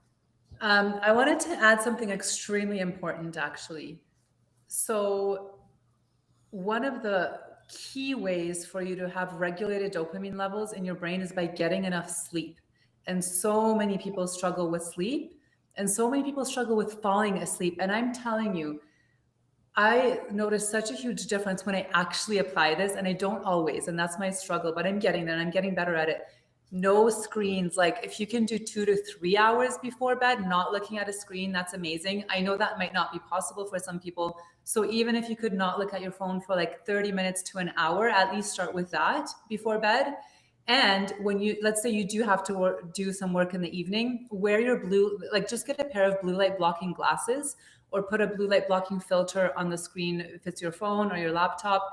I wanted to add something extremely important, actually. So one of the key ways for you to have regulated dopamine levels in your brain is by getting enough sleep. And so many people struggle with sleep, and so many people struggle with falling asleep. And I'm telling you, I notice such a huge difference when I actually apply this, and I don't always, and that's my struggle, but I'm getting there and I'm getting better at it. No screens. Like if you can do 2 to 3 hours before bed, not looking at a screen, that's amazing. I know that might not be possible for some people. So even if you could not look at your phone for like 30 minutes to an hour, at least start with that before bed. And when you, let's say you do have to do some work in the evening, wear your blue, like just get a pair of blue light blocking glasses, or put a blue light blocking filter on the screen if it's your phone or your laptop.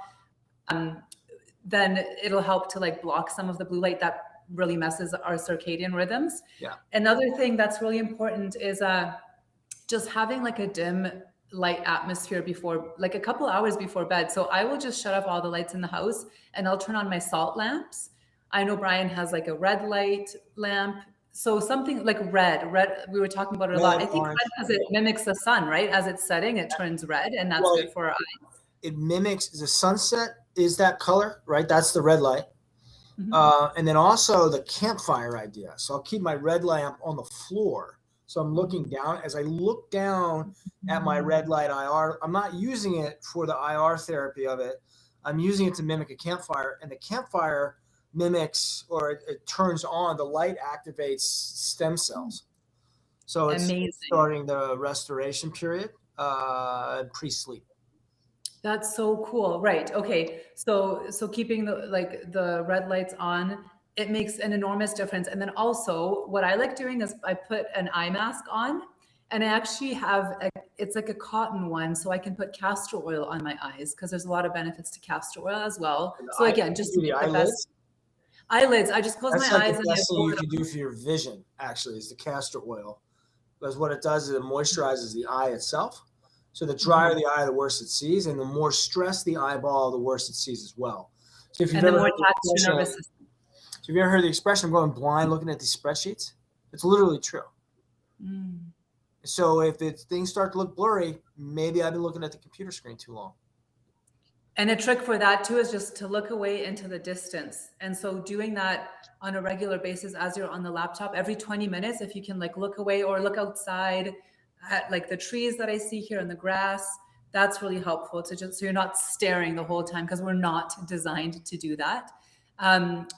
Then it'll help to like block some of the blue light that really messes our circadian rhythms. Yeah. Another thing that's really important is just having like a dim light atmosphere before, like a couple hours before bed. So I will just shut off all the lights in the house and I'll turn on my salt lamps. I know Brian has like a red light lamp. So something like red, we were talking about it a lot. I think red because it mimics the sun, right? As it's setting, it turns red, and that's good for our eyes. It mimics the sunset is that color, right? That's the red light. And then also the campfire idea. So I'll keep my red lamp on the floor. So I'm looking down. As I look down at my red light IR, I'm not using it for the IR therapy of it. I'm using it to mimic a campfire, and the campfire mimics, or it turns on, the light activates stem cells. So it's starting the restoration period pre-sleep. That's so cool. Right. Okay. So keeping the red lights on, it makes an enormous difference. And then also what I like doing is I put an eye mask on, and I actually have it's like a cotton one, so I can put castor oil on my eyes, because there's a lot of benefits to castor oil as well. So again, just the eyelids. Eyelids. I just close my eyes. The best thing you can do for your vision, actually, is the castor oil, because what it does is it moisturizes the eye itself. So the drier the eye, the worse it sees, and the more stress the eyeball, the worse it sees as well. So if you've ever heard the expression, I'm going blind looking at these spreadsheets, it's literally true. So if things start to look blurry, maybe I've been looking at the computer screen too long. And a trick for that too is just to look away into the distance. And so doing that on a regular basis as you're on the laptop, every 20 minutes, if you can like look away or look outside at like the trees that I see here and the grass, that's really helpful to just, so you're not staring the whole time, because we're not designed to do that.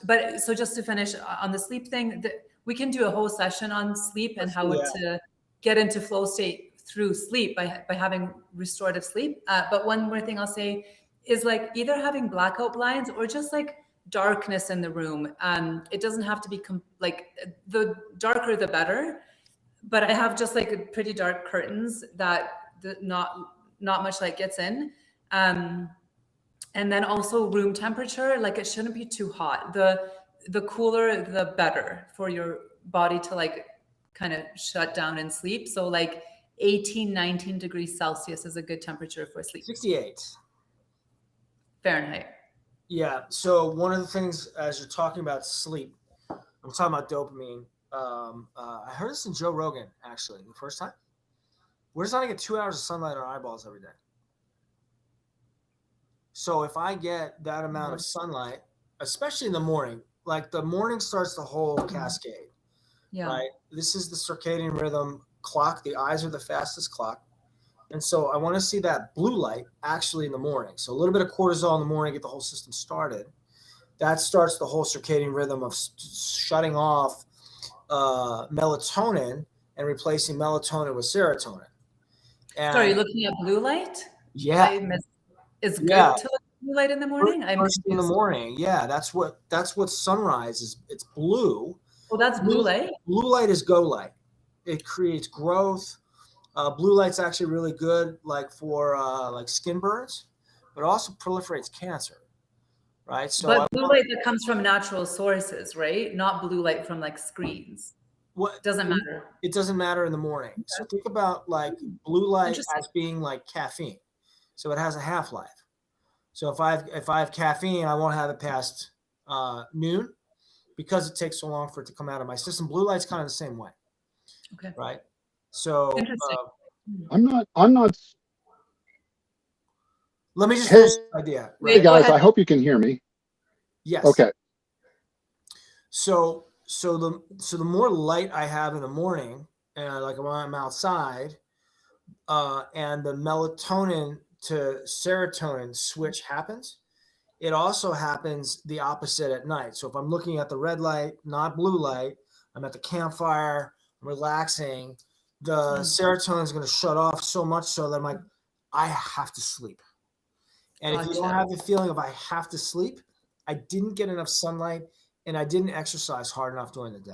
But so just to finish on the sleep thing, we can do a whole session on sleep and how to get into flow state through sleep by having restorative sleep. But one more thing I'll say is like either having blackout blinds or just like darkness in the room. It doesn't have to be like the darker the better, but I have just like pretty dark curtains that not much light gets in. And then also room temperature, like it shouldn't be too hot. The cooler, the better for your body to like kind of shut down and sleep. So like 18, 19 degrees Celsius is a good temperature for sleep. 68 Fahrenheit. Yeah. So one of the things, as you're talking about sleep, I'm talking about dopamine. I heard this in Joe Rogan, actually, the first time. We're just trying to get 2 hours of sunlight on our eyeballs every day. So if I get that amount of sunlight, especially in the morning, like the morning starts the whole cascade, right? This is the circadian rhythm clock. The eyes are the fastest clock. And so I want to see that blue light actually in the morning. So a little bit of cortisol in the morning, get the whole system started. That starts the whole circadian rhythm of shutting off melatonin and replacing melatonin with serotonin. And so are you looking at blue light? Yeah. It's good to look at blue light in the morning? First in the morning. Yeah, that's what sunrise is. It's blue. Well, that's blue light? Blue light is go light. It creates growth. Blue light's actually really good, like for like skin burns, but also proliferates cancer, right? So but blue light that comes from natural sources, right? Not blue light from like screens. What doesn't matter? It doesn't matter in the morning. Okay. So think about like blue light as being like caffeine. So it has a half-life. So if I have caffeine, I won't have it past noon, because it takes so long for it to come out of my system. Blue light's kind of the same way. Okay. Right. So I'm not. Let me just finish this idea. Right? Hey guys, I hope you can hear me. Yes. Okay. So so the more light I have in the morning, and like when I'm outside, and the melatonin to serotonin switch happens, it also happens the opposite at night. So if I'm looking at the red light, not blue light, I'm at the campfire, I'm relaxing, the serotonin is going to shut off so much so that I'm like, I have to sleep. And if you don't have the feeling of I have to sleep, I didn't get enough sunlight and I didn't exercise hard enough during the day.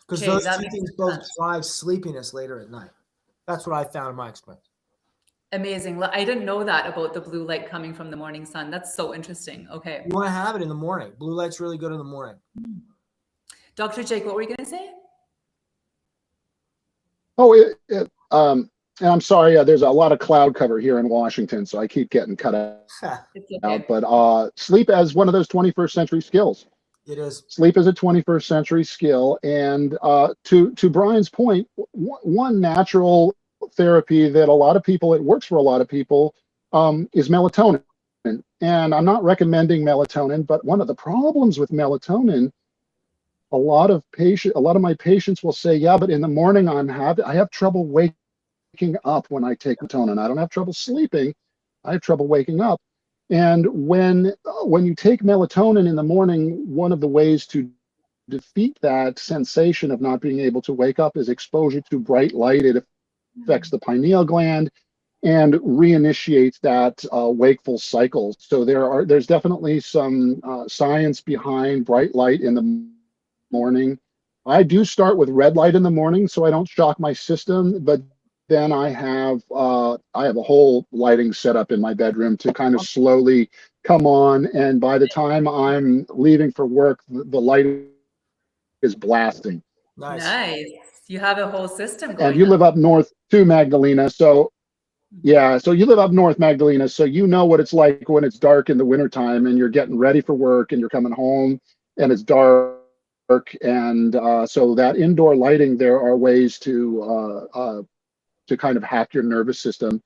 Because those two things both drive sleepiness later at night. That's what I found in my experience. Amazing. I didn't know that about the blue light coming from the morning sun. That's so interesting. Okay. You want to have it in the morning. Blue light's really good in the morning. Dr. Jake, what were you going to say? Oh, and I'm sorry, there's a lot of cloud cover here in Washington, so I keep getting cut out. It's okay. But sleep as one of those 21st century skills. It is. Sleep is a 21st century skill. And to Brian's point, one natural therapy that a lot of people, it works for a lot of people, is melatonin. And I'm not recommending melatonin, but one of the problems with melatonin, a lot of my patients will say, yeah, but in the morning I have trouble waking up when I take melatonin. I don't have trouble sleeping. I have trouble waking up. And when you take melatonin in the morning, one of the ways to defeat that sensation of not being able to wake up is exposure to bright light. It affects the pineal gland and reinitiates that wakeful cycle. So there's definitely some science behind bright light in the morning. I do start with red light in the morning so I don't shock my system, but then I have a whole lighting setup in my bedroom to kind of slowly come on. And by the time I'm leaving for work, the light is blasting. Nice. You have a whole system going. And you live up north too, Magdalena. So yeah, so you live up north, Magdalena. So you know what it's like when it's dark in the wintertime and you're getting ready for work and you're coming home and it's dark. And so that indoor lighting, there are ways to kind of hack your nervous system.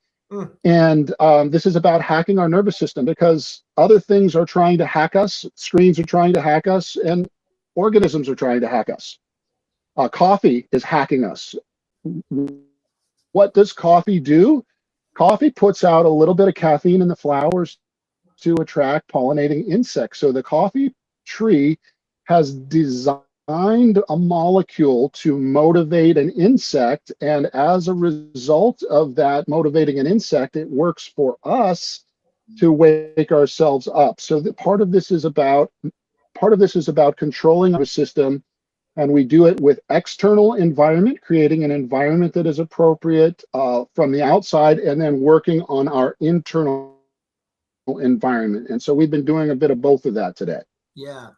And this is about hacking our nervous system because other things are trying to hack us. Screens are trying to hack us and organisms are trying to hack us. Coffee is hacking us. What does coffee do? Coffee puts out a little bit of caffeine in the flowers to attract pollinating insects. So the coffee tree has designed a molecule to motivate an insect, and as a result of that motivating an insect, it works for us to wake ourselves up. So part of this is about controlling our system, and we do it with external environment, creating an environment that is appropriate from the outside, and then working on our internal environment. And so we've been doing a bit of both of that today. Yeah.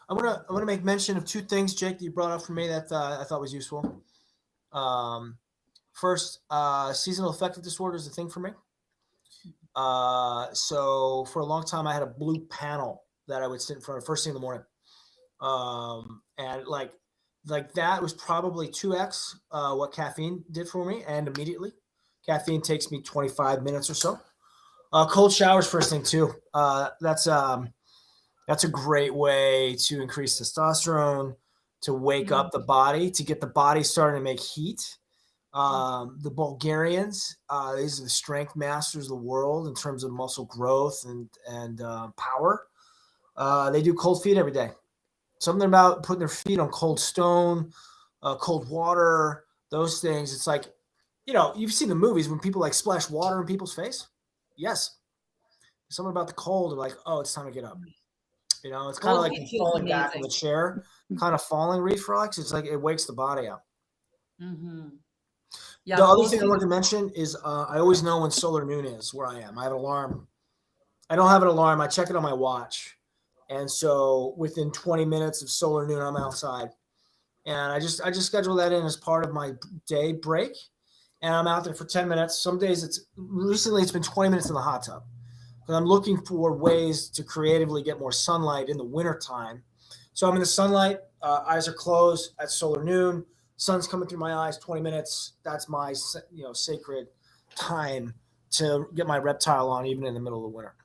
I want to make mention of two things, Jake, that you brought up for me that I thought was useful. First, seasonal affective disorder is a thing for me. So for a long time, I had a blue panel that I would sit in front of first thing in the morning. And like that was probably 2x what caffeine did for me. And immediately, caffeine takes me 25 minutes or so. Cold showers first thing too. That's a great way to increase testosterone, to wake up the body, to get the body starting to make heat. The Bulgarians, these are the strength masters of the world in terms of muscle growth and power. They do cold feet every day. Something about putting their feet on cold stone, cold water, those things. It's like, you've seen the movies when people like splash water in people's face. Yes. Something about the cold, they're like, oh, it's time to get up. It's kind of like falling back from the chair, kind of falling reflex. It's like it wakes the body up. Mm-hmm. Yeah. The other thing I want to mention is I always know when solar noon is where I am. I have an alarm. I don't have an alarm. I check it on my watch. And so within 20 minutes of solar noon, I'm outside. And I just schedule that in as part of my day break. And I'm out there for 10 minutes. Some days recently it's been 20 minutes in the hot tub. Because I'm looking for ways to creatively get more sunlight in the wintertime. So I'm in the sunlight, eyes are closed at solar noon, sun's coming through my eyes, 20 minutes. That's my sacred time to get my reptile on even in the middle of the winter.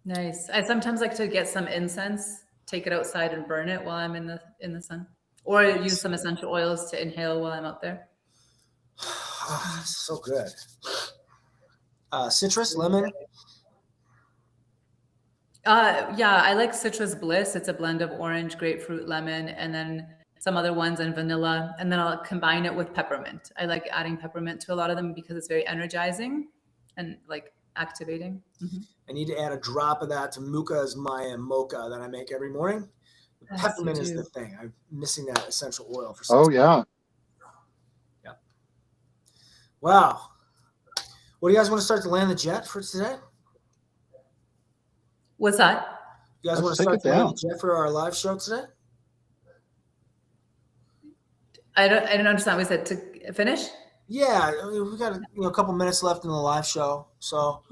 Nice. I sometimes like to get some incense take it outside and burn it while I'm in the sun, or use some essential oils to inhale while I'm out there. So good. Citrus, lemon. Yeah, I like Citrus Bliss. It's a blend of orange, grapefruit, lemon, and then some other ones and vanilla. And then I'll combine it with peppermint. I like adding peppermint to a lot of them because it's very energizing and like activating. Mm-hmm. I need to add a drop of that to Muka's Maya mocha that I make every morning. Yes, peppermint is the thing. I'm missing that essential oil for some time. Yeah. Yeah. Wow. What do you guys want to start to land the jet for today? What's that? You guys want to start to land the jet for our live show today? I don't understand. We said to finish? Yeah, we got a couple minutes left in the live show, so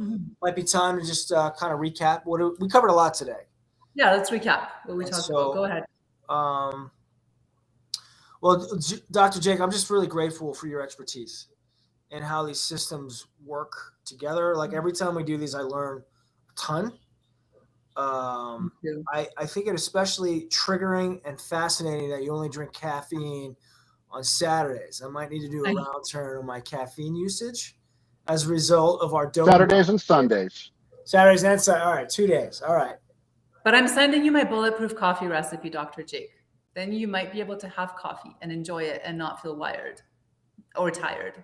might be time to just kind of recap. We covered a lot today. Yeah, let's recap what we talked about. Go ahead. Well, Dr. Jake, I'm just really grateful for your expertise and how these systems work together. Like every time we do these, I learn a ton. I think it especially triggering and fascinating that you only drink caffeine on Saturdays. I might need to do a round turn on my caffeine usage as a result of our dopamine. Saturdays and Sundays. Saturdays and Sundays. All right, 2 days. All right. But I'm sending you my bulletproof coffee recipe, Dr. Jake. Then you might be able to have coffee and enjoy it and not feel wired or tired.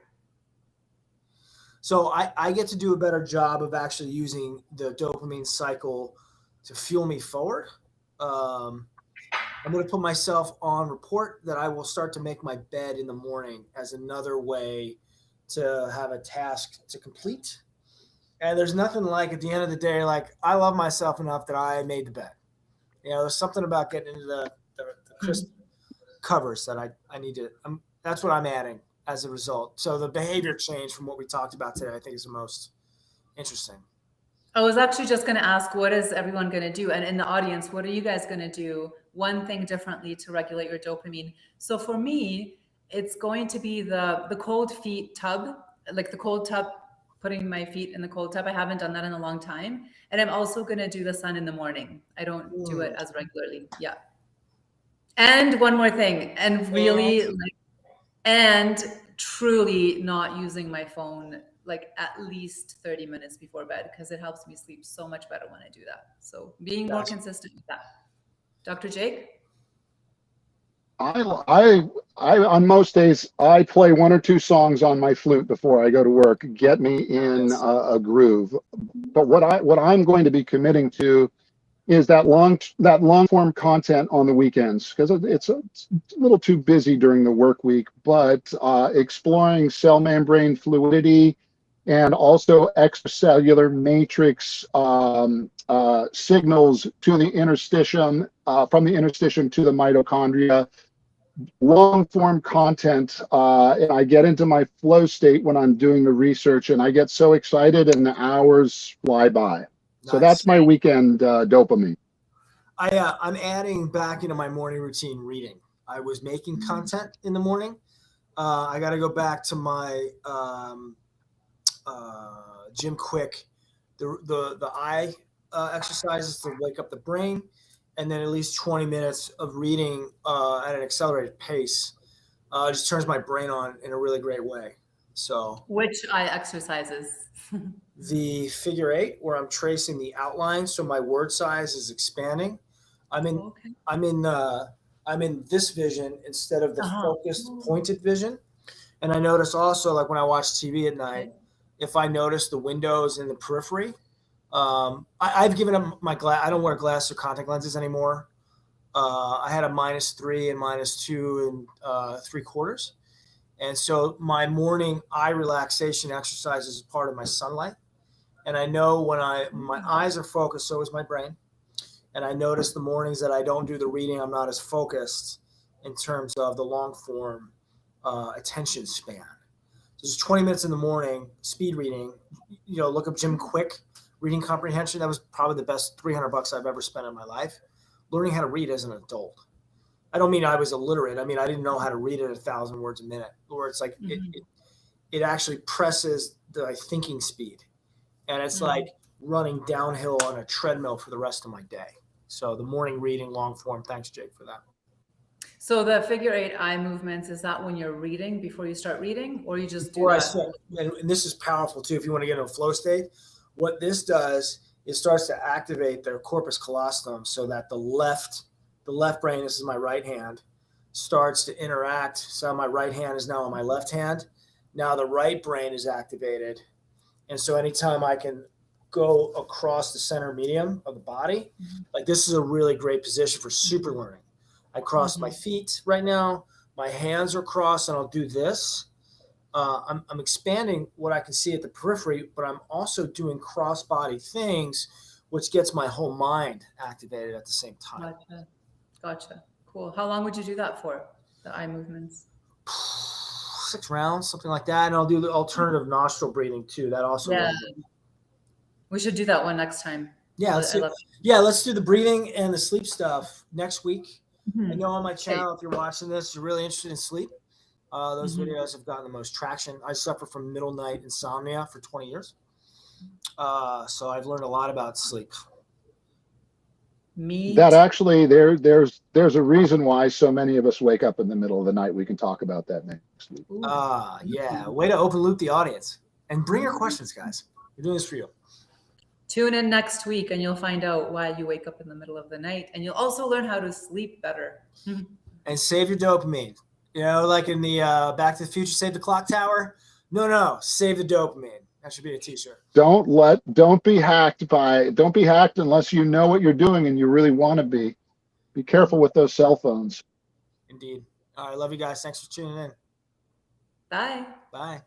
So I get to do a better job of actually using the dopamine cycle to fuel me forward. I'm going to put myself on report that I will start to make my bed in the morning as another way to have a task to complete. And there's nothing like at the end of the day, like I love myself enough that I made the bed. There's something about getting into the crisp covers that I need to, that's what I'm adding as a result. So the behavior change from what we talked about today, I think is the most interesting. I was actually just going to ask, what is everyone going to do? And in the audience, what are you guys going to do one thing differently to regulate your dopamine? So for me, it's going to be the cold feet tub, like the cold tub, putting my feet in the cold tub. I haven't done that in a long time. And I'm also going to do the sun in the morning. I don't do it as regularly. Yeah. And one more thing, and really and truly not using my phone like at least 30 minutes before bed, because it helps me sleep so much better when I do that. So being more consistent with that. Dr. Jake? I on most days, I play 1 or 2 songs on my flute before I go to work, get me in a groove. But what I'm going to be committing to is that long form content on the weekends, because it's a little too busy during the work week, but exploring cell membrane fluidity and also extracellular matrix signals to the interstitium, from the interstitium to the mitochondria, long form content, and I get into my flow state when I'm doing the research, and I get so excited and the hours fly by. So that's my weekend dopamine. I'm adding back into my morning routine reading. I was making content in the morning. I got to go back to my Jim Quick, the eye exercises to wake up the brain, and then at least 20 minutes of reading at an accelerated pace just turns my brain on in a really great way. So, which eye exercises? The figure 8, where I'm tracing the outline, so my word size is expanding. I'm in this vision instead of the focused, pointed vision. And I notice also, like when I watch TV at night, if I notice the windows in the periphery, I've given up my glass. I don't wear glasses or contact lenses anymore. I had a -3 and -2 and 3/4. And so my morning eye relaxation exercise is part of my sunlight. And I know when my eyes are focused, so is my brain. And I notice the mornings that I don't do the reading, I'm not as focused in terms of the long form attention span. So just 20 minutes in the morning, speed reading, look up Jim Quick, reading comprehension. That was probably the best $300 I've ever spent in my life. Learning how to read as an adult. I don't mean I was illiterate. I mean, I didn't know how to read at 1,000 words a minute, where it's like it actually presses the thinking speed. And it's like running downhill on a treadmill for the rest of my day. So the morning reading, long form. Thanks, Jake, for that. So the figure 8 eye movements, is that when you're reading, before you start reading, or you just Before do I that? start, and this is powerful too, if you want to get into a flow state, what this does, it starts to activate their corpus callosum so that the left brain, this is my right hand, starts to interact. So my right hand is now on my left hand. Now the right brain is activated. And so anytime I can go across the center medium of the body, like this is a really great position for super learning. I cross my feet right now. My hands are crossed, and I'll do this. I'm expanding what I can see at the periphery, but I'm also doing cross-body things, which gets my whole mind activated at the same time. Gotcha. Cool. How long would you do that for, the eye movements? 6 rounds, something like that. And I'll do the alternative nostril breathing too. That also. Yeah. We should do that one next time. Yeah, let's do the breathing and the sleep stuff next week. I know on my channel, if you're watching this, you're really interested in sleep. Those videos have gotten the most traction. I suffer from middle night insomnia for 20 years. So I've learned a lot about sleep. That actually, there's a reason why so many of us wake up in the middle of the night. We can talk about that next week. Yeah. Way to open loop the audience. And bring your questions, guys. We're doing this for you. Tune in next week and you'll find out why you wake up in the middle of the night, and you'll also learn how to sleep better. And save your dopamine. You know, like in the Back to the Future, save the clock tower. No, save the dopamine. That should be a t-shirt. Don't be hacked unless you know what you're doing and you really want to be. Be careful with those cell phones. Indeed. All right. Love you guys. Thanks for tuning in. Bye. Bye.